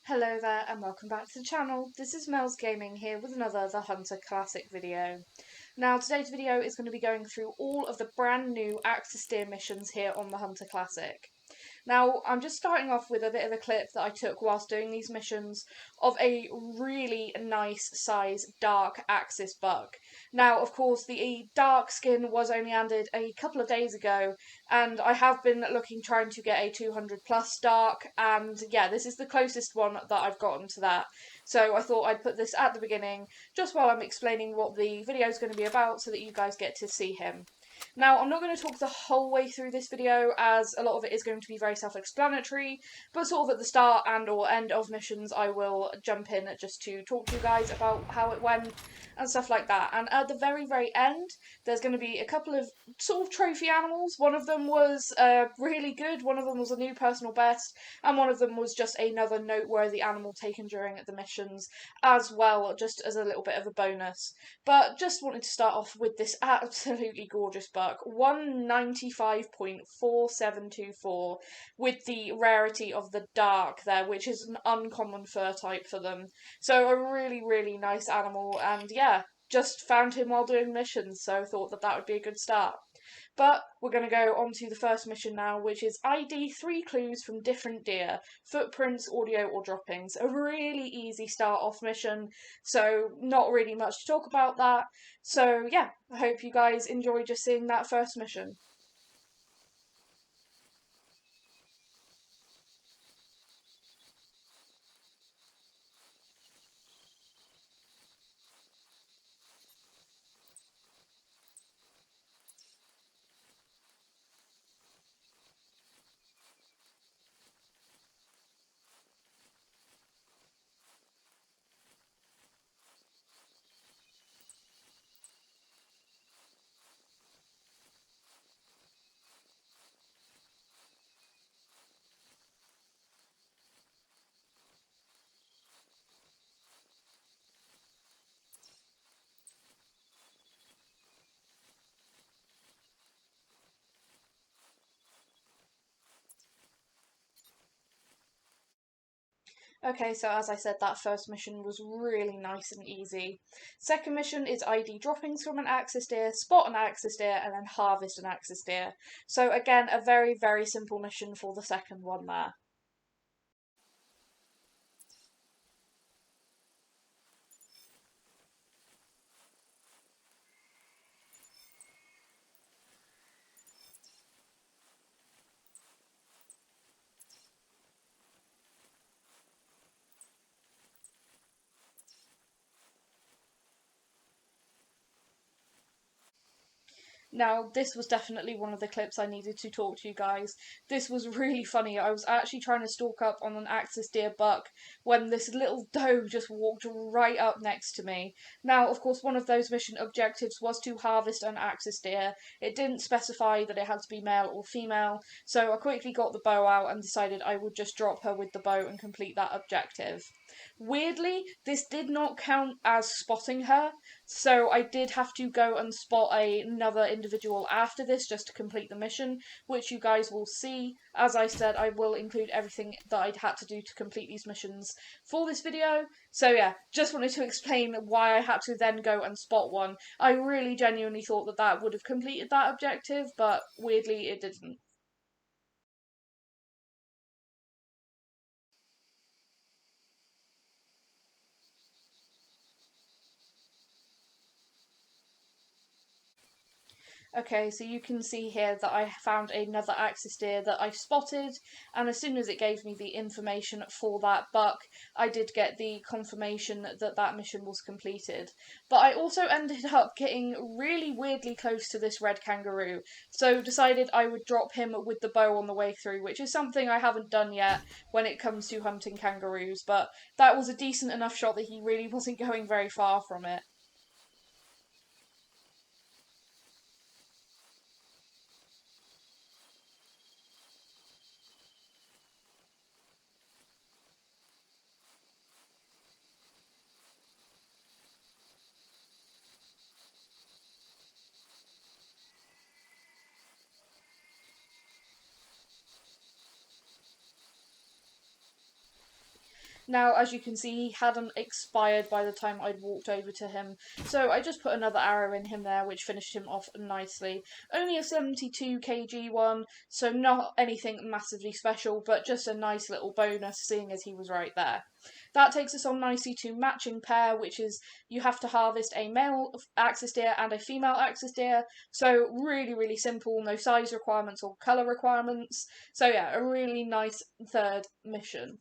Hello there and welcome back to the channel. This is Mel's Gaming here with another The Hunter Classic video. Now today's video is going to be going through all of the brand new Axis Deer missions here on the Hunter Classic. Now, I'm just starting off with a bit of a clip that I took whilst doing these missions of a really nice size dark Axis buck. Now, of course, the dark skin was only added a couple of days ago, and I have been trying to get a 200 plus dark, and yeah, this is the closest one that I've gotten to that. So I thought I'd put this at the beginning, just while I'm explaining what the video is going to be about, so that you guys get to see him. Now, I'm not going to talk the whole way through this video, as a lot of it is going to be very self-explanatory, but sort of at the start and or end of missions I will jump in just to talk to you guys about how it went and stuff like that. And at the very, very end, there's going to be a couple of sort of trophy animals. One of them was really good, one of them was a new personal best, and one of them was just another noteworthy animal taken during the missions as well, just as a little bit of a bonus. But just wanted to start off with this absolutely gorgeous buck, 195.4724, with the rarity of the dark there, which is an uncommon fur type for them. So a really, really nice animal, and yeah, just found him while doing missions, so thought that that would be a good start. But we're going to go on to the first mission now, which is ID 3 clues from different deer, footprints, audio, or droppings. A really easy start off mission, so not really much to talk about that. So yeah, I hope you guys enjoy just seeing that first mission. Okay, so as I said, that first mission was really nice and easy. Second mission is ID droppings from an axis deer, spot an axis deer, and then harvest an axis deer. So again, a very, very simple mission for the second one there. Now, this was definitely one of the clips I needed to talk to you guys. This was really funny. I was actually trying to stalk up on an axis deer buck when this little doe just walked right up next to me. Now, of course, one of those mission objectives was to harvest an axis deer. It didn't specify that it had to be male or female, so I quickly got the bow out and decided I would just drop her with the bow and complete that objective. Weirdly, this did not count as spotting her, so I did have to go and spot another individual after this just to complete the mission, which you guys will see. As I said, I will include everything that I'd had to do to complete these missions for this video. So yeah, just wanted to explain why I had to then go and spot one. I really genuinely thought that that would have completed that objective, but weirdly it didn't. Okay, so you can see here that I found another axis deer that I spotted, and as soon as it gave me the information for that buck, I did get the confirmation that that mission was completed. But I also ended up getting really weirdly close to this red kangaroo, so decided I would drop him with the bow on the way through, which is something I haven't done yet when it comes to hunting kangaroos, but that was a decent enough shot that he really wasn't going very far from it. Now, as you can see, he hadn't expired by the time I'd walked over to him, so I just put another arrow in him there, which finished him off nicely. Only a 72 kg one, so not anything massively special, but just a nice little bonus, seeing as he was right there. That takes us on nicely to matching pair, which is you have to harvest a male axis deer and a female axis deer. So really, really simple, no size requirements or colour requirements. So yeah, a really nice third mission.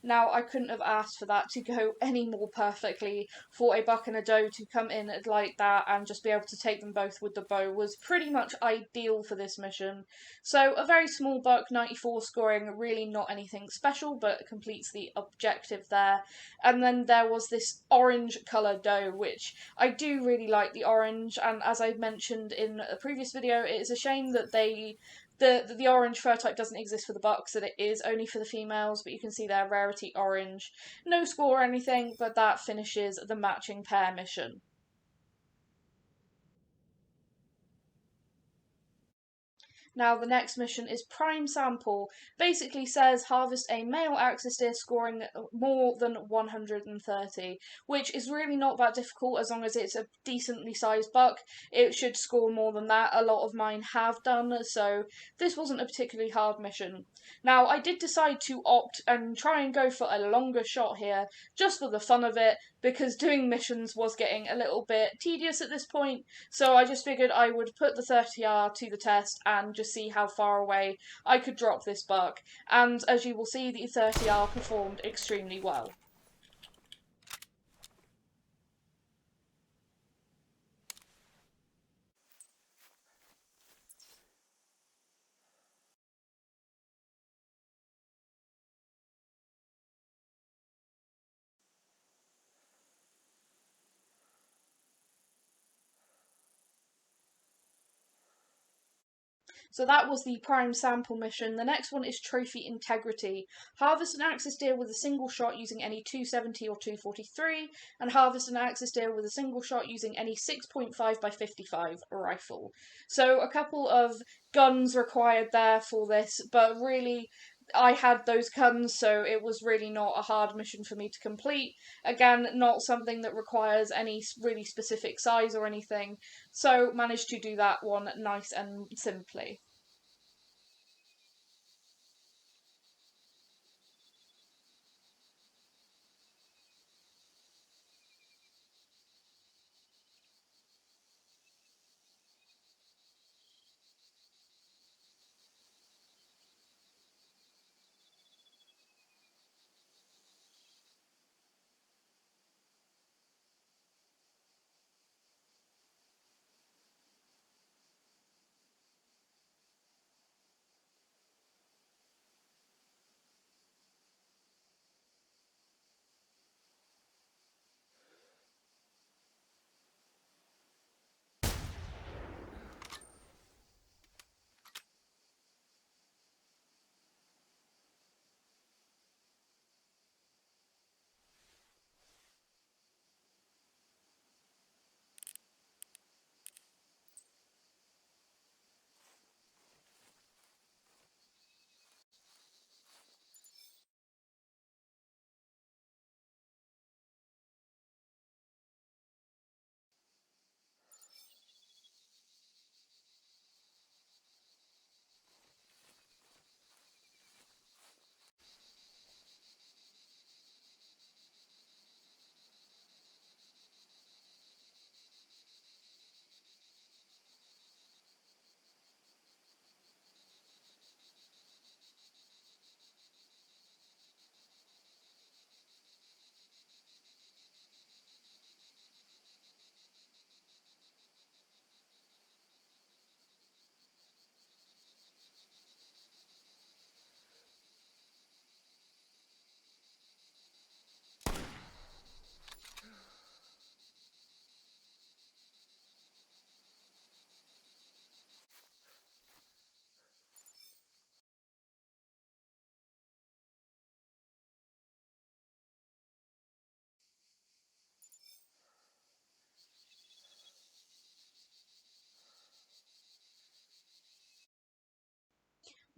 Now, I couldn't have asked for that to go any more perfectly. For a buck and a doe to come in like that and just be able to take them both with the bow was pretty much ideal for this mission. So, a very small buck, 94 scoring, really not anything special, but completes the objective there. And then there was this orange colour doe, which I do really like the orange, and as I mentioned in a previous video, it is a shame that the orange fur type doesn't exist for the bucks, and it is only for the females, but you can see their rarity orange. No score or anything, but that finishes the matching pair mission. Now, the next mission is Prime Sample. Basically says harvest a male axis deer scoring more than 130, which is really not that difficult as long as it's a decently sized buck. It should score more than that. A lot of mine have done, so this wasn't a particularly hard mission. Now, I did decide to opt and try and go for a longer shot here, just for the fun of it, because doing missions was getting a little bit tedious at this point, so I just figured I would put the 30R to the test and just see how far away I could drop this buck. And as you will see, the 30R performed extremely well. So that was the prime sample mission. The next one is Trophy Integrity. Harvest an axis deer with a single shot using any 270 or 243, and harvest an axis deer with a single shot using any 6.5 by 55 rifle. So a couple of guns required there for this, but really I had those guns, so it was really not a hard mission for me to complete. Again, not something that requires any really specific size or anything, so managed to do that one nice and simply.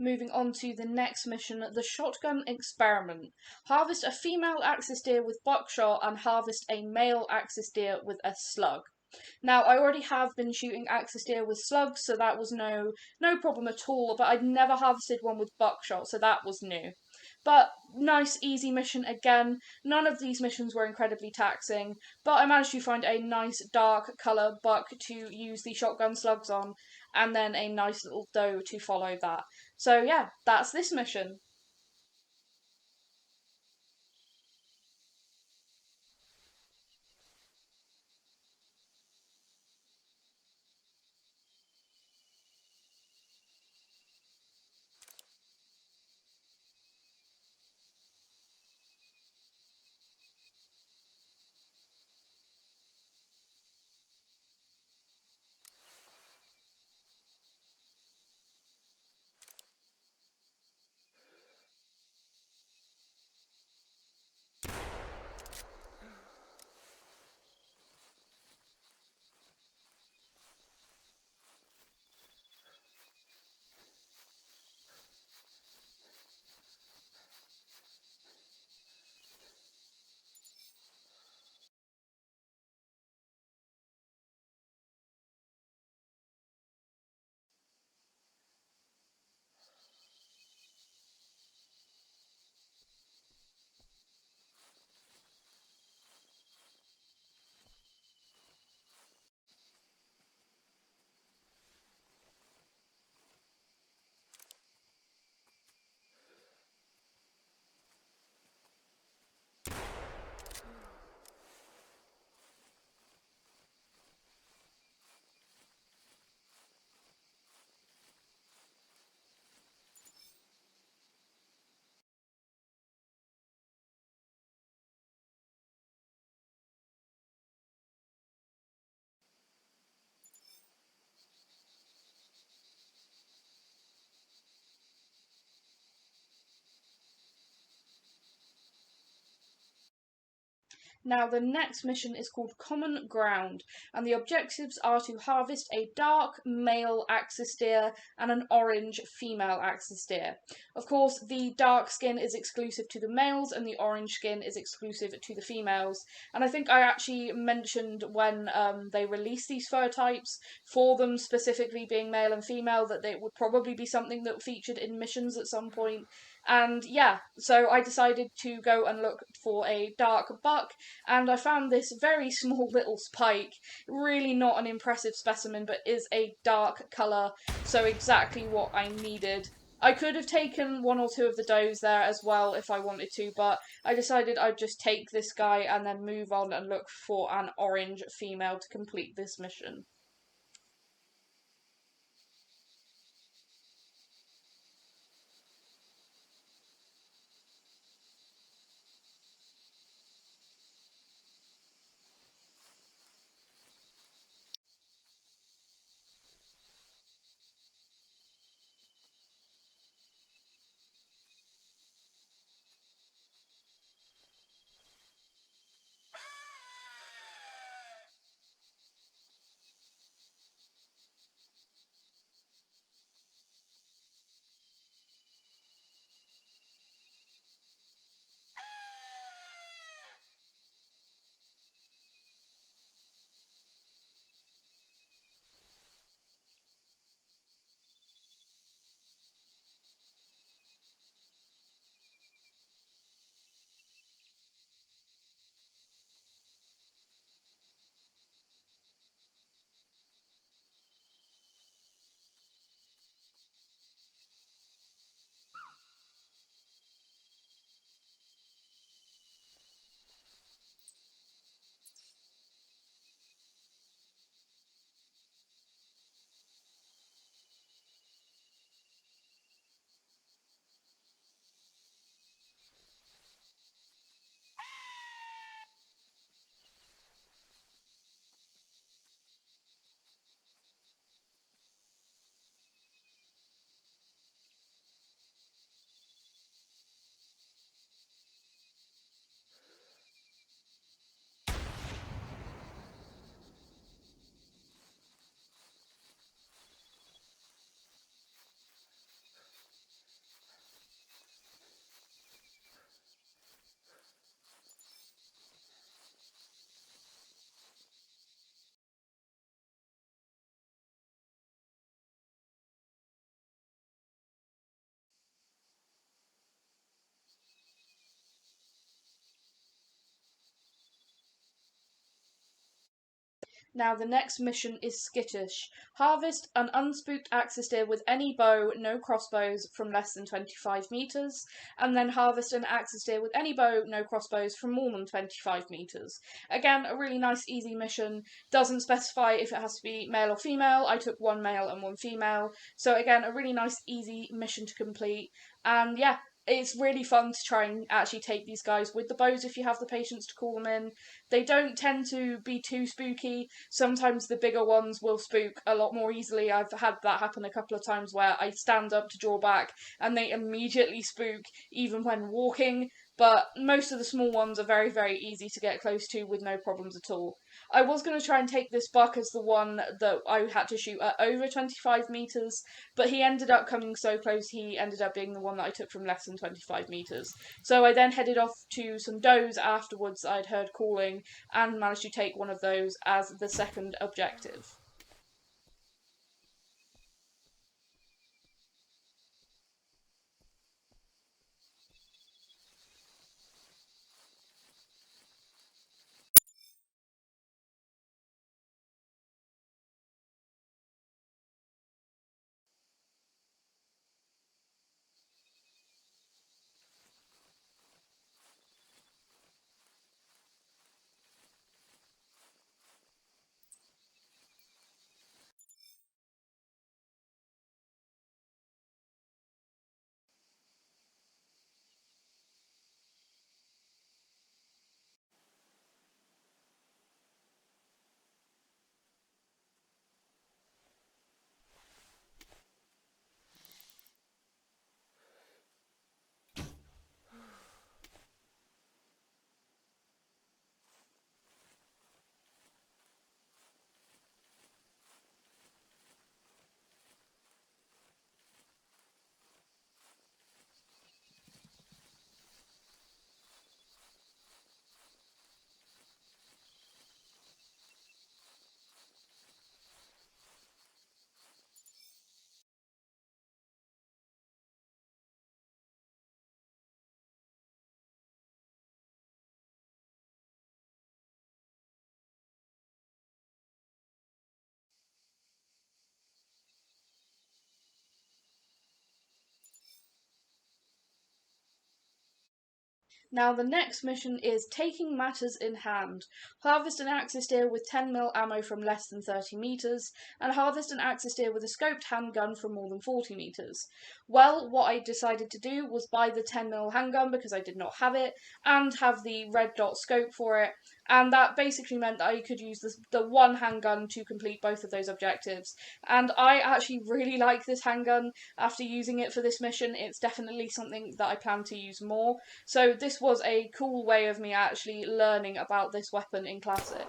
Moving on to the next mission, the Shotgun Experiment. Harvest a female axis deer with buckshot and harvest a male axis deer with a slug. Now, I already have been shooting axis deer with slugs, so that was no problem at all, but I'd never harvested one with buckshot, so that was new. But nice, easy mission again. None of these missions were incredibly taxing, but I managed to find a nice dark colour buck to use the shotgun slugs on, and then a nice little doe to follow that. So yeah, that's this mission. Now, the next mission is called Common Ground, and the objectives are to harvest a dark male axis deer and an orange female axis deer. Of course, the dark skin is exclusive to the males, and the orange skin is exclusive to the females. And I think I actually mentioned when they released these fur types, for them specifically being male and female, that they would probably be something that featured in missions at some point. And yeah, so I decided to go and look for a dark buck, and I found this very small little spike. Really not an impressive specimen, but is a dark colour, so exactly what I needed. I could have taken one or two of the does there as well if I wanted to, but I decided I'd just take this guy and then move on and look for an orange female to complete this mission. Now the next mission is Skittish. Harvest an unspooked axis deer with any bow, no crossbows, from less than 25 metres, and then harvest an axis deer with any bow, no crossbows, from more than 25 metres. Again, a really nice easy mission, doesn't specify if it has to be male or female. I took one male and one female, so again, a really nice easy mission to complete, and yeah, it's really fun to try and actually take these guys with the bows if you have the patience to call them in. They don't tend to be too spooky. Sometimes the bigger ones will spook a lot more easily. I've had that happen a couple of times where I stand up to draw back and they immediately spook even when walking, but most of the small ones are very, very easy to get close to with no problems at all. I was going to try and take this buck as the one that I had to shoot at over 25 metres, but he ended up coming so close, he ended up being the one that I took from less than 25 metres. So I then headed off to some does afterwards I'd heard calling and managed to take one of those as the second objective. Now the next mission is Taking Matters in Hand. Harvest an axis deer with 10mm ammo from less than 30 metres, and harvest an axis deer with a scoped handgun from more than 40 metres. Well, what I decided to do was buy the 10mm handgun because I did not have it, and have the red dot scope for it, and that basically meant that I could use the one handgun to complete both of those objectives. And I actually really like this handgun after using it for this mission. It's definitely something that I plan to use more. So this was a cool way of me actually learning about this weapon in Classic.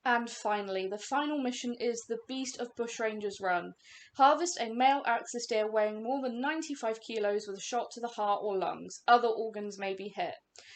And finally, the final mission is the Beast of Bushranger's Run. Harvest a male axis deer weighing more than 95 kilos with a shot to the heart or lungs. Other organs may be hit.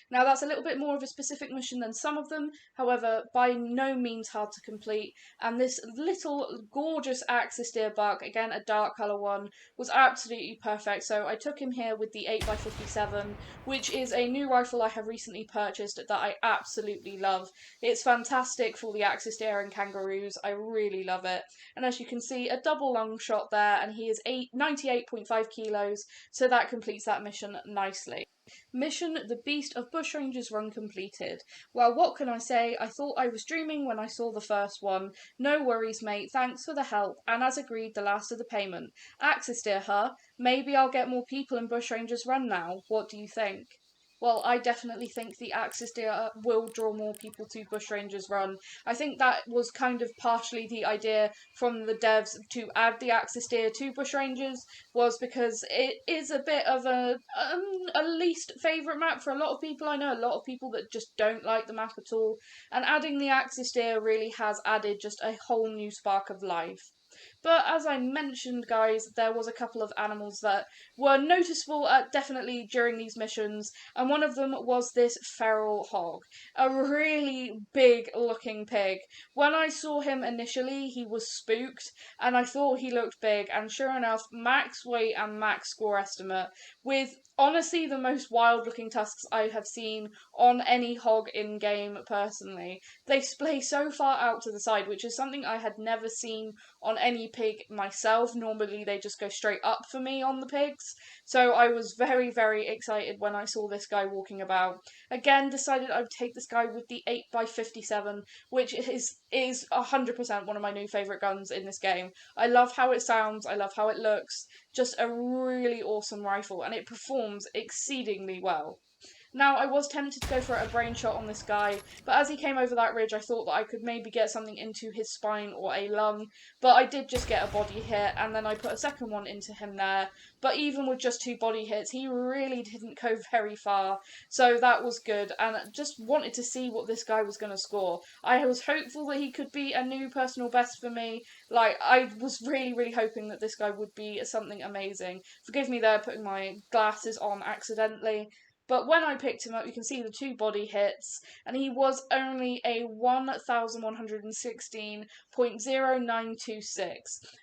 Now that's a little bit more of a specific mission than some of them, however by no means hard to complete, and this little gorgeous axis deer buck, again a dark colour one, was absolutely perfect. So I took him here with the 8x57, which is a new rifle I have recently purchased that I absolutely love. It's fantastic for the axis deer and kangaroos, I really love it. And as you can see, a double long shot there, and he is 98.5 kilos, so that completes that mission nicely. Mission The Beast of Bushrangers Run completed. Well, what can I say? I thought I was dreaming when I saw the first one. No worries, mate. Thanks for the help. And as agreed, the last of the payment. Axis dear, huh? Maybe I'll get more people in Bushrangers Run now. What do you think? Well, I definitely think the Axis deer will draw more people to Bushrangers Run. I think that was kind of partially the idea from the devs to add the Axis deer to Bushrangers, was because it is a bit of a least favourite map for a lot of people. I know a lot of people that just don't like the map at all, and adding the Axis deer really has added just a whole new spark of life. But as I mentioned, guys, there was a couple of animals that were noticeable definitely during these missions, and one of them was this feral hog, a really big looking pig. When I saw him initially, he was spooked, and I thought he looked big, and sure enough, max weight and max score estimate, with honestly the most wild looking tusks I have seen on any hog in game personally. They splay so far out to the side, which is something I had never seen on any pig myself. Normally they just go straight up for me on the pigs. So I was very, very excited when I saw this guy walking about. Again, decided I would take this guy with the 8x57, which is 100% one of my new favourite guns in this game. I love how it sounds, I love how it looks. Just a really awesome rifle, and it performs exceedingly well. Now, I was tempted to go for a brain shot on this guy, but as he came over that ridge, I thought that I could maybe get something into his spine or a lung, but I did just get a body hit, and then I put a second one into him there. But even with just 2 body hits, he really didn't go very far, so that was good, and just wanted to see what this guy was going to score. I was hopeful that he could be a new personal best for me. Like, I was really, really hoping that this guy would be something amazing. Forgive me there, putting my glasses on accidentally. But when I picked him up, you can see the 2 body hits, and he was only a 1116.0926.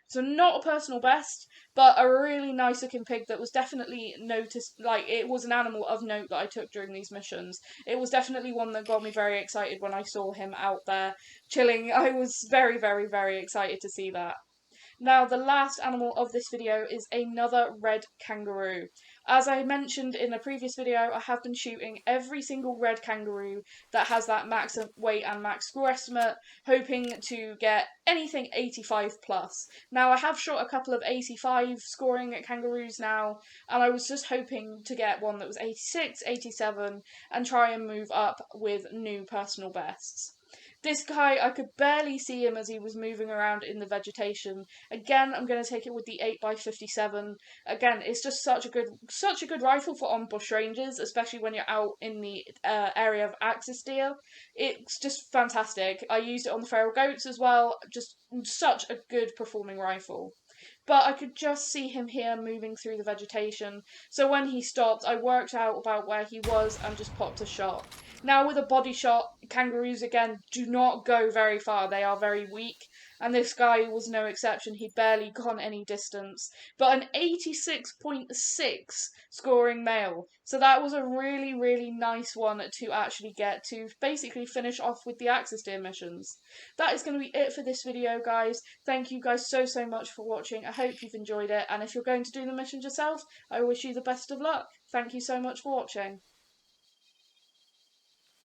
So not a personal best, but a really nice looking pig that was definitely noticed, like, it was an animal of note that I took during these missions. It was definitely one that got me very excited when I saw him out there chilling. I was very, very, very excited to see that. Now, the last animal of this video is another red kangaroo. As I mentioned in a previous video, I have been shooting every single red kangaroo that has that max weight and max score estimate, hoping to get anything 85 plus. Now, I have shot a couple of 85 scoring kangaroos now, and I was just hoping to get one that was 86, 87, and try and move up with new personal bests. This guy, I could barely see him as he was moving around in the vegetation. Again, I'm going to take it with the 8x57. Again, it's just such a good rifle for on bush rangers, especially when you're out in the area of axis deer. It's just fantastic. I used it on the feral goats as well. Just such a good performing rifle. But I could just see him here moving through the vegetation, so when he stopped, I worked out about where he was and just popped a shot. Now, with a body shot, kangaroos again do not go very far, they are very weak, and this guy was no exception. He'd barely gone any distance, but an 86.6 scoring male, so that was a really, really nice one to actually get to basically finish off with the axis deer missions. That is going to be it for this video, guys. Thank you guys so much for watching. I hope you've enjoyed it, and if you're going to do the missions yourself, I wish you the best of luck. Thank you so much for watching.